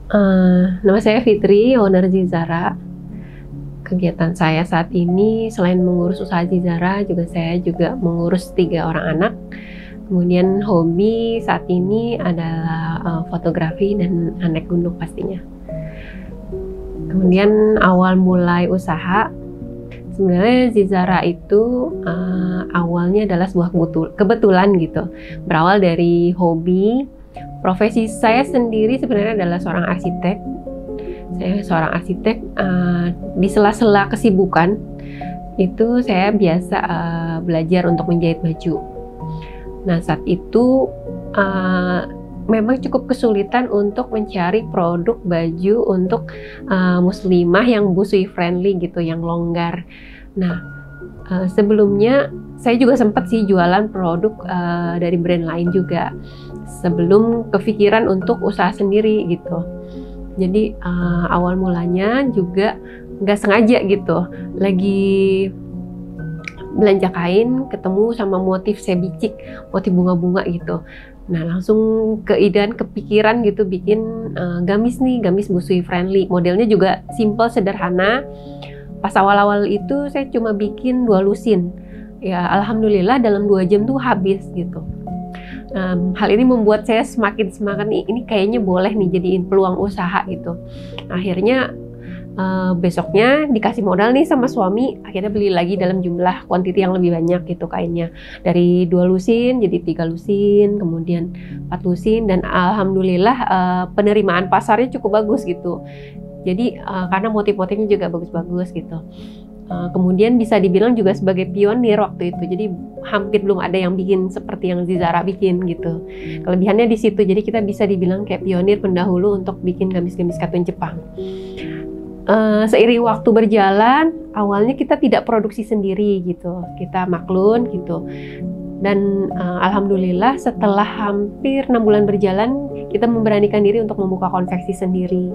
Nama saya Fitri, owner Zizara. Kegiatan saya saat ini selain mengurus usaha Zizara, saya juga mengurus 3 orang anak. Kemudian hobi saat ini adalah fotografi dan naik gunung pastinya. Kemudian awal mulai usaha, sebenarnya Zizara itu awalnya adalah sebuah kebetulan gitu. Berawal dari hobi. Profesi saya sendiri sebenarnya adalah seorang arsitek. Saya seorang arsitek, di sela-sela kesibukan itu saya biasa belajar untuk menjahit baju. Nah, saat itu memang cukup kesulitan untuk mencari produk baju untuk muslimah yang busui friendly gitu, yang longgar. Nah, sebelumnya saya juga sempat sih jualan produk dari brand lain juga sebelum kepikiran untuk usaha sendiri gitu. Jadi awal mulanya juga nggak sengaja gitu, lagi belanja kain ketemu sama motif sebicik, motif bunga-bunga gitu. Nah, langsung kepikiran gitu bikin gamis nih, gamis busui friendly. Modelnya juga simple, sederhana. Pas awal-awal itu saya cuma bikin 2 lusin. Ya, alhamdulillah dalam 2 jam tuh habis gitu. Hal ini membuat saya semakin semangat nih, ini kayaknya boleh nih jadiin peluang usaha gitu. Akhirnya besoknya dikasih modal nih sama suami, akhirnya beli lagi dalam jumlah kuantiti yang lebih banyak gitu kainnya. Dari 2 lusin jadi 3 lusin, kemudian 4 lusin, dan alhamdulillah penerimaan pasarnya cukup bagus gitu. Jadi karena motif-motifnya juga bagus-bagus gitu. Kemudian bisa dibilang juga sebagai pionir waktu itu. Jadi hampir belum ada yang bikin seperti yang Zizara bikin gitu. Kelebihannya di situ. Jadi kita bisa dibilang kayak pionir pendahulu untuk bikin gamis-gamis katun Jepang. Seiring waktu berjalan, awalnya kita tidak produksi sendiri gitu. Kita maklun gitu. Dan alhamdulillah setelah hampir 6 bulan berjalan, kita memberanikan diri untuk membuka konveksi sendiri.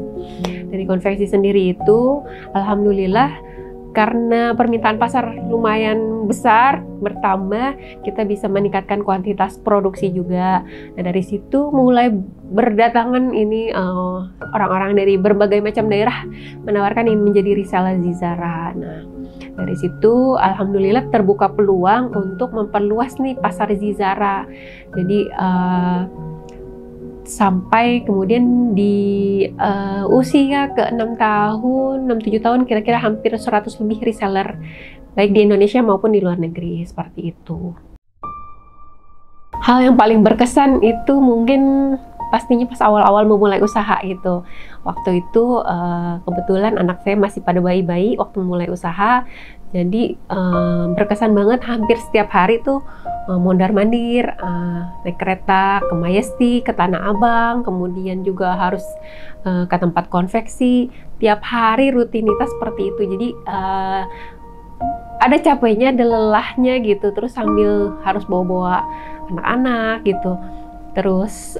Dari konveksi sendiri itu, alhamdulillah karena permintaan pasar lumayan besar, bertambah, kita bisa meningkatkan kuantitas produksi juga. Nah, dari situ mulai berdatangan ini orang-orang dari berbagai macam daerah menawarkan ingin menjadi reseller Zizara. Nah, dari situ alhamdulillah terbuka peluang untuk memperluas nih pasar Zizara. Jadi sampai kemudian di usia ke 6 tahun, 6-7 tahun kira-kira hampir 100 lebih reseller baik di Indonesia maupun di luar negeri, seperti itu. Hal yang paling berkesan itu mungkin pastinya pas awal-awal memulai usaha gitu. Waktu itu kebetulan anak saya masih pada bayi-bayi waktu mulai usaha. Jadi berkesan banget, hampir setiap hari tuh mondar-mandir, naik kereta ke Majestic, ke Tanah Abang, kemudian juga harus ke tempat konveksi. Tiap hari rutinitas seperti itu. Jadi ada capeknya, ada lelahnya gitu. Terus sambil harus bawa-bawa anak-anak gitu. Terus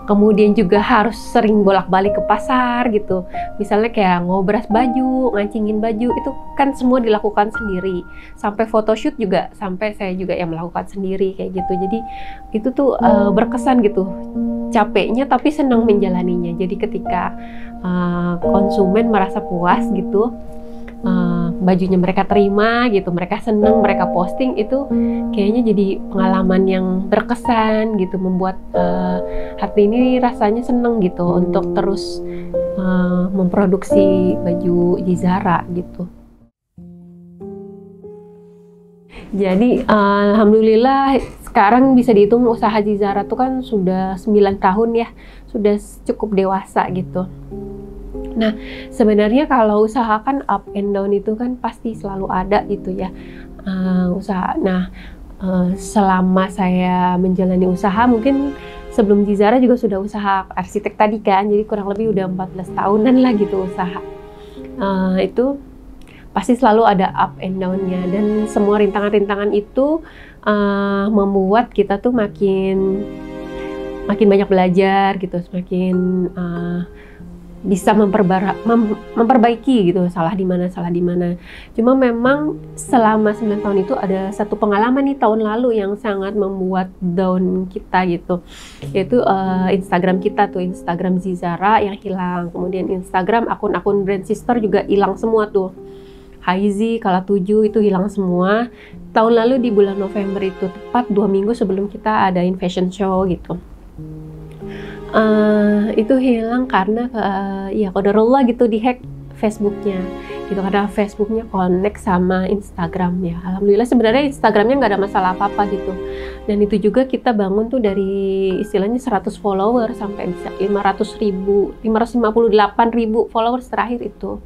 kemudian juga harus sering bolak-balik ke pasar gitu. Misalnya kayak ngobras baju, ngancingin baju, itu kan semua dilakukan sendiri. Sampai photoshoot juga, sampai saya juga yang melakukan sendiri kayak gitu. Jadi itu tuh berkesan gitu. Capeknya tapi senang menjalaninya. Jadi ketika konsumen merasa puas gitu, bajunya mereka terima gitu, mereka seneng, mereka posting, itu kayaknya jadi pengalaman yang berkesan gitu, membuat hati ini rasanya seneng gitu untuk terus memproduksi baju Zizara gitu. Jadi alhamdulillah sekarang bisa dihitung usaha Zizara tuh kan sudah 9 tahun ya, sudah cukup dewasa gitu. Nah, sebenarnya kalau usaha kan up and down itu kan pasti selalu ada gitu ya, usaha. Nah, selama saya menjalani usaha, mungkin sebelum Zizara juga sudah usaha arsitek tadi kan, jadi kurang lebih udah 14 tahunan lah gitu usaha. Itu pasti selalu ada up and down-nya, dan semua rintangan-rintangan itu membuat kita tuh makin banyak belajar gitu, semakin bisa memperbaiki gitu, salah di mana. Cuma memang selama 9 tahun itu ada satu pengalaman nih tahun lalu yang sangat membuat down kita gitu, yaitu Instagram kita tuh, Instagram Zizara yang hilang, kemudian Instagram akun-akun brand sister juga hilang semua tuh. Haizi, Kala7 itu hilang semua. Tahun lalu di bulan November itu, tepat 2 minggu sebelum kita adain fashion show gitu. Itu hilang karena ya qadarullah gitu, dihack Facebooknya gitu, karena Facebooknya connect sama Instagram ya. Alhamdulillah sebenarnya Instagramnya nggak ada masalah apa-apa gitu. Dan itu juga kita bangun tuh dari istilahnya 100 follower sampai bisa 558.000 followers terakhir itu.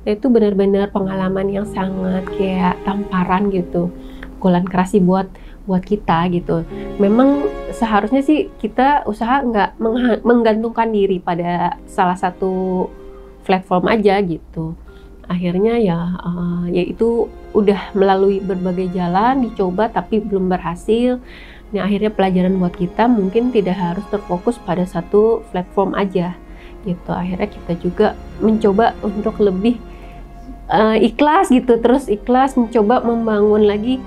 Itu benar-benar pengalaman yang sangat kayak tamparan gitu, pukulan keras sih buat kita gitu. Memang seharusnya sih kita usaha nggak menggantungkan diri pada salah satu platform aja gitu. Akhirnya ya itu udah melalui berbagai jalan dicoba tapi belum berhasil. Nah, akhirnya pelajaran buat kita mungkin tidak harus terfokus pada satu platform aja gitu. Akhirnya kita juga mencoba untuk lebih ikhlas gitu, terus ikhlas mencoba membangun lagi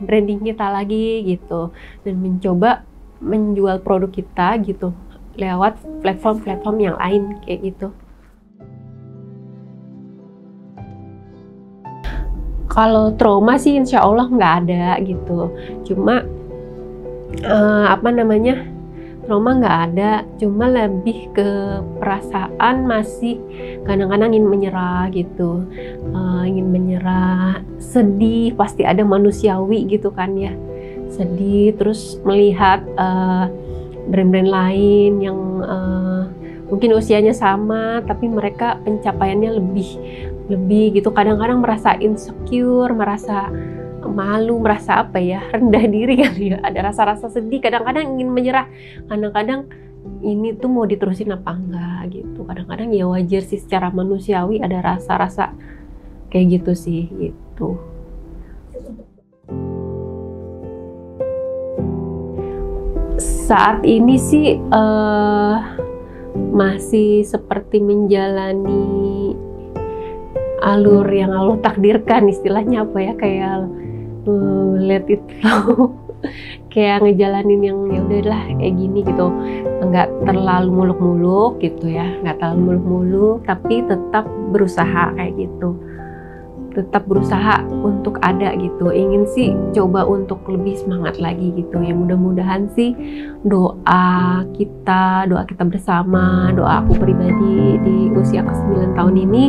branding kita lagi gitu, dan mencoba menjual produk kita gitu lewat platform-platform yang lain kayak gitu. Kalau trauma sih insya Allah nggak ada gitu, cuma trauma nggak ada, cuma lebih ke perasaan masih kadang-kadang ingin menyerah gitu, ingin menyerah, sedih, pasti ada, manusiawi gitu kan ya, sedih, terus melihat brand-brand lain yang mungkin usianya sama tapi mereka pencapaiannya lebih gitu, kadang-kadang merasa insecure, merasa malu, merasa rendah diri kali ya, ada rasa-rasa sedih, kadang-kadang ingin menyerah, kadang-kadang ini tuh mau diterusin apa enggak gitu, kadang-kadang ya wajar sih, secara manusiawi ada rasa-rasa kayak gitu sih gitu. Saat ini sih masih seperti menjalani alur yang Allah takdirkan, istilahnya kayak let it flow, kayak ngejalanin yang ya udahlah kayak gini gitu, nggak terlalu muluk-muluk gitu ya, nggak terlalu muluk-muluk, tapi tetap berusaha kayak gitu, tetap berusaha untuk ada gitu. Ingin sih coba untuk lebih semangat lagi gitu ya, mudah-mudahan sih doa kita bersama, doa aku pribadi di usia ke-9 tahun ini,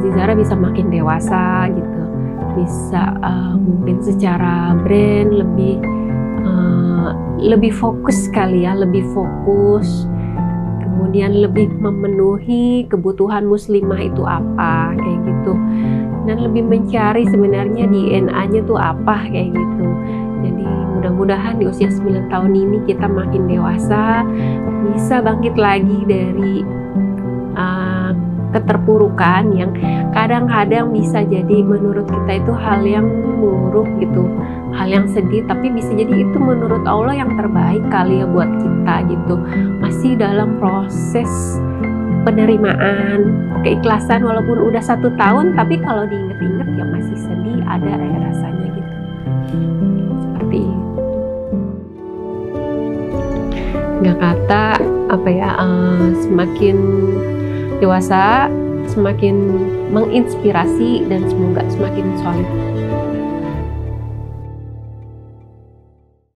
Zizara bisa makin dewasa gitu, bisa mungkin secara brand lebih fokus kali ya, lebih fokus, kemudian lebih memenuhi kebutuhan muslimah itu apa kayak gitu, dan lebih mencari sebenarnya DNA-nya tuh apa kayak gitu. Jadi mudah-mudahan di usia 9 tahun ini kita makin dewasa, bisa bangkit lagi dari keterpurukan yang kadang-kadang bisa jadi menurut kita itu hal yang buruk gitu, hal yang sedih, tapi bisa jadi itu menurut Allah yang terbaik kali ya buat kita gitu. Masih dalam proses penerimaan, keikhlasan, walaupun udah 1 tahun, tapi kalau diinget-inget ya masih sedih, ada rasanya gitu. Seperti itu. Nggak kata semakin dewasa semakin menginspirasi dan semoga semakin solid.